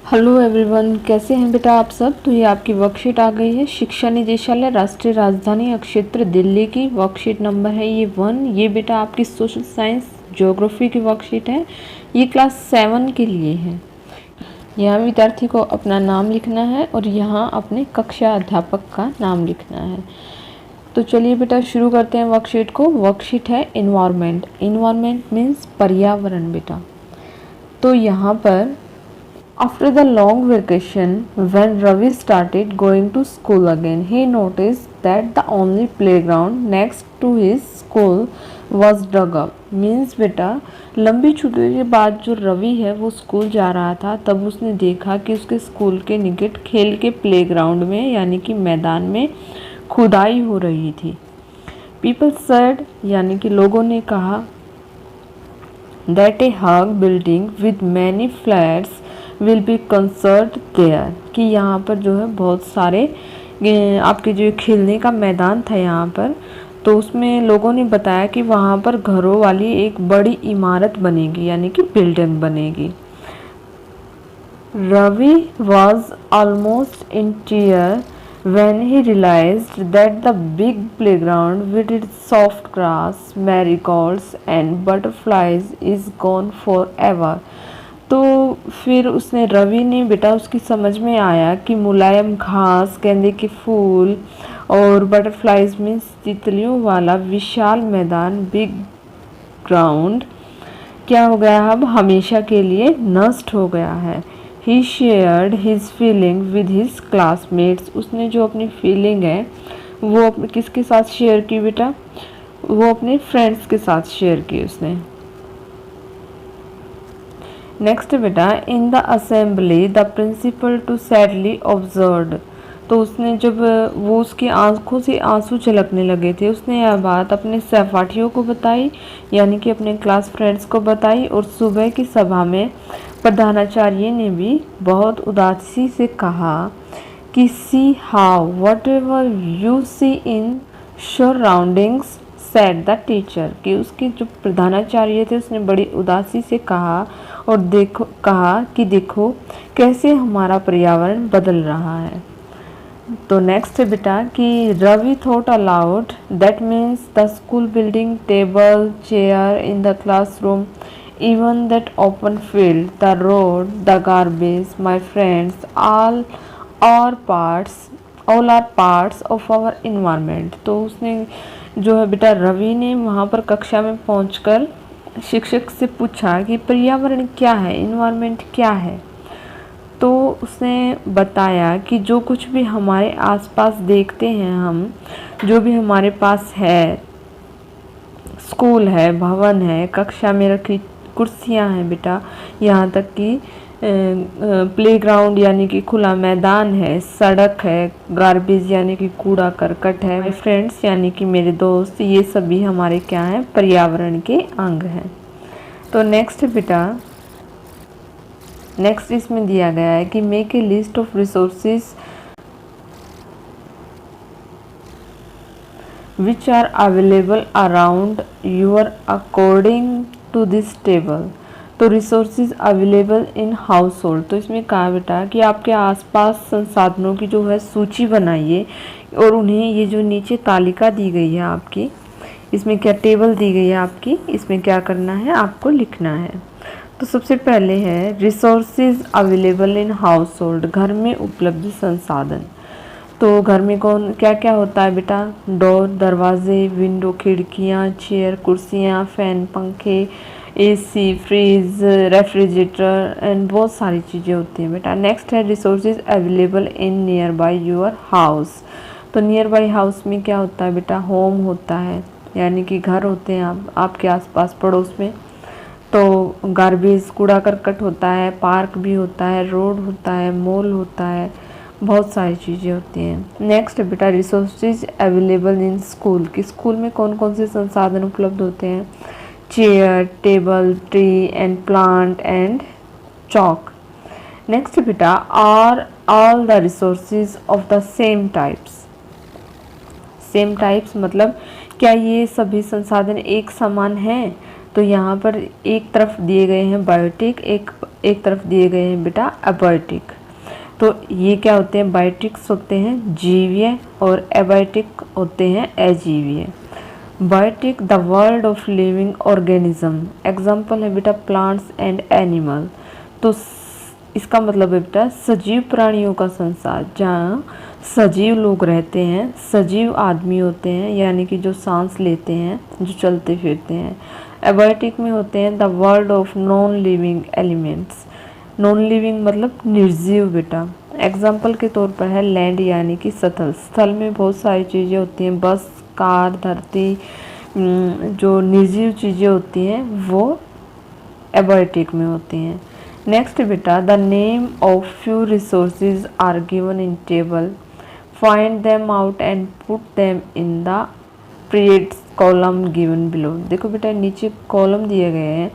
Hello everyone, कैसे हैं बेटा आप सब। तो ये आपकी वर्कशीट आ गई है। शिक्षा निदेशालय राष्ट्रीय राजधानी क्षेत्र दिल्ली की वर्कशीट नंबर है ये 1। ये बेटा आपकी सोशल साइंस ज्योग्राफी की वर्कशीट है। ये क्लास 7 के लिए है। यहाँ विद्यार्थी को अपना नाम लिखना है और यहाँ अपने कक्षा अध्यापक का नाम लिखना है। तो चलिए बेटा शुरू करते हैं वर्कशीट को। वर्कशीट है इन्वायरमेंट। इन्वायरमेंट मीन्स पर्यावरण बेटा। तो यहाँ पर after the long vacation, when Ravi started going to school again, he noticed that the only playground next to his school was dug up. Means बेटा लंबी छुट्टी के बाद जो रवि है वो स्कूल जा रहा था, तब उसने देखा कि उसके स्कूल के निकट खेल के प्लेग्राउंड में यानी कि मैदान में खुदाई हो रही थी। People said यानी कि लोगों ने कहा that a hug building with many flats will be concert there, कि यहाँ पर जो है बहुत सारे आपके जो खेलने का मैदान था यहाँ पर, तो उसमें लोगों ने बताया कि वहाँ पर घरों वाली एक बड़ी इमारत बनेगी यानी कि बिल्डिंग बनेगी। Ravi was almost in tear when he realized that the big playground with its soft grass, marigolds and butterflies is gone forever. तो फिर उसने रवि ने बेटा उसकी समझ में आया कि मुलायम घास, गेंदे के फूल और बटरफ्लाइज में तितलियों वाला विशाल मैदान बिग ग्राउंड क्या हो गया, अब हमेशा के लिए नष्ट हो गया है। He shared his feeling with his classmates. उसने जो अपनी फीलिंग है वो अपने किसके साथ शेयर की बेटा, वो अपने फ्रेंड्स के साथ शेयर की उसने। नेक्स्ट बेटा in the assembly the principal too sadly observed. तो उसने जब वो उसकी आंखों से आंसू झलकने लगे थे, उसने यह बात अपने सहपाठियों को बताई यानी कि अपने क्लास फ्रेंड्स को बताई। और सुबह की सभा में प्रधानाचार्य ने भी बहुत उदासी से कहा कि see how whatever you see in surroundings said the teacher, कि उसके जो प्रधानाचार्य थे उसने बड़ी उदासी से कहा और देखो कैसे हमारा पर्यावरण बदल रहा है। तो नेक्स्ट है बेटा कि Ravi thought aloud, that means the school building, table, chair in the classroom, even that open field, the road, the garbage, my friends, all are parts of our environment. तो उसने जो है बेटा रवि ने वहाँ पर कक्षा में पहुँचकर शिक्षक से पूछा कि पर्यावरण क्या है, इन्वायरमेंट क्या है। तो उसने बताया कि जो कुछ भी हमारे आसपास देखते हैं हम, जो भी हमारे पास है, स्कूल है, भवन है, कक्षा में रखी कुर्सियां हैं बेटा, यहाँ तक कि प्लेग्राउंड यानी कि खुला मैदान है, सड़क है, गार्बेज यानी कि कूड़ा करकट है, फ्रेंड्स यानी कि मेरे दोस्त, ये सभी हमारे क्या हैं, पर्यावरण के अंग हैं। तो नेक्स्ट बेटा नेक्स्ट इसमें दिया गया है कि make a list of resources which are available around your according to this table. तो resources available in household, तो इसमें कहा बेटा कि आपके आसपास संसाधनों की जो है सूची बनाइए और उन्हें ये जो नीचे तालिका दी गई है आपकी, इसमें क्या टेबल दी गई है आपकी, इसमें क्या करना है आपको लिखना है। तो सबसे पहले है resources available in house hold, घर में उपलब्ध संसाधन। तो घर में कौन क्या क्या होता है बेटा, डोर, दरवाजे, विंडो, खिड़कियाँ, चेयर, कुर्सियाँ, फैन, पंखे, एसी, फ्रिज, रेफ्रिजरेटर एंड बहुत सारी चीज़ें होती हैं बेटा। नेक्स्ट है resources available in near by your house. तो नियर बाई हाउस में क्या होता है बेटा, होम होता है यानी कि घर होते हैं आपके आसपास पड़ोस में। तो गार्बेज कूड़ा करकट होता है, पार्क भी होता है, रोड होता है, मॉल होता है, बहुत सारी चीज़ें होती हैं। नेक्स्ट बेटा रिसोर्सेज अवेलेबल इन स्कूल, कि स्कूल में कौन कौन से संसाधन उपलब्ध होते हैं, chair, table, tree and plant and chalk. Next बेटा are all the resources of the same types. Same types मतलब क्या ये सभी संसाधन एक समान हैं। तो यहाँ पर एक तरफ दिए गए हैं बायोटिक, एक एक तरफ दिए गए हैं बेटा एबायोटिक। तो ये क्या होते हैं, बायोटिक्स होते हैं जीवीय और एबायोटिक होते हैं अजीवीय। Biotic the world of living organism, example है बेटा प्लांट्स एंड एनिमल। तो इसका मतलब है बेटा सजीव प्राणियों का संसार, जहाँ सजीव लोग रहते हैं, सजीव आदमी होते हैं, यानी कि जो सांस लेते हैं, जो चलते फिरते हैं। एबायोटिक में होते हैं the world of non living elements. Non living मतलब निर्जीव बेटा। एग्जाम्पल के तौर पर है लैंड यानी कि सतल, स्थल में बहुत सारी चीज़ें होती हैं, बस, कार, धरती, जो निर्जीव चीज़ें होती हैं वो एबायोटिक में होती हैं। नेक्स्ट बेटा the name of few resources are given in table, find them out and put them in the periods column given below. देखो बेटा नीचे कॉलम दिए गए हैं,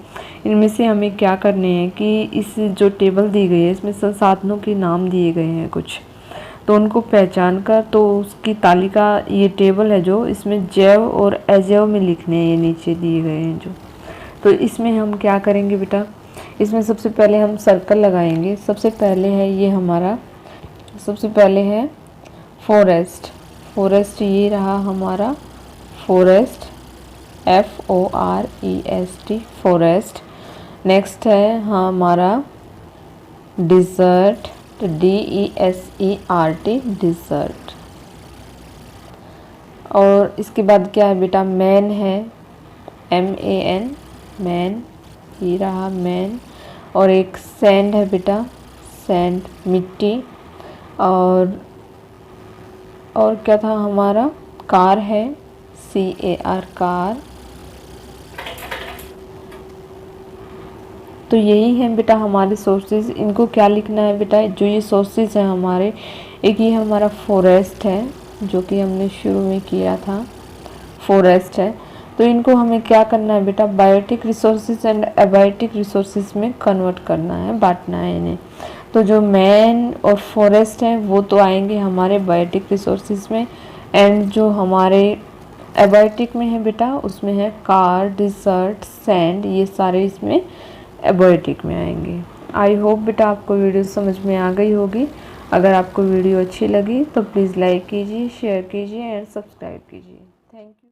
इनमें से हमें क्या करने हैं कि इस जो टेबल दी गई है इसमें संसाधनों के नाम दिए गए हैं कुछ, तो उनको पहचान कर तो उसकी तालिका, ये टेबल है जो इसमें जैव और अजैव में लिखने हैं, ये नीचे दिए गए हैं जो। तो इसमें हम क्या करेंगे बेटा, इसमें सबसे पहले हम सर्कल लगाएंगे। सबसे पहले है ये हमारा, सबसे पहले है फॉरेस्ट। फॉरेस्ट ये रहा हमारा फॉरेस्ट, FOREST फॉरेस्ट। नेक्स्ट है हमारा डिज़र्ट, DESERT डिज़र्ट। और इसके बाद क्या है बेटा मैन है, MAN मैन, ये रहा मैन। और एक सैंड है बेटा, सैंड मिट्टी। और क्या था हमारा, कार है, CAR कार। तो यही है बेटा हमारे सोर्सेज। इनको क्या लिखना है बेटा, जो ये सोर्सेज हैं हमारे, एक ये हमारा फॉरेस्ट है जो कि हमने शुरू में किया था, फॉरेस्ट है। तो इनको हमें क्या करना है बेटा, biotic resources and abiotic resources में कन्वर्ट करना है, बांटना है इन्हें। तो जो मैन और फॉरेस्ट हैं वो तो आएंगे हमारे बायोटिक रिसोर्सेज में, एंड जो हमारे एबायोटिक में है बेटा उसमें है कार, डिज़र्ट, सैंड, ये सारे इसमें एबायोटिक में आएंगे। आई होप बेटा आपको वीडियो समझ में आ गई होगी। अगर आपको वीडियो अच्छी लगी तो प्लीज़ लाइक कीजिए, शेयर कीजिए एंड सब्सक्राइब कीजिए। Thank you.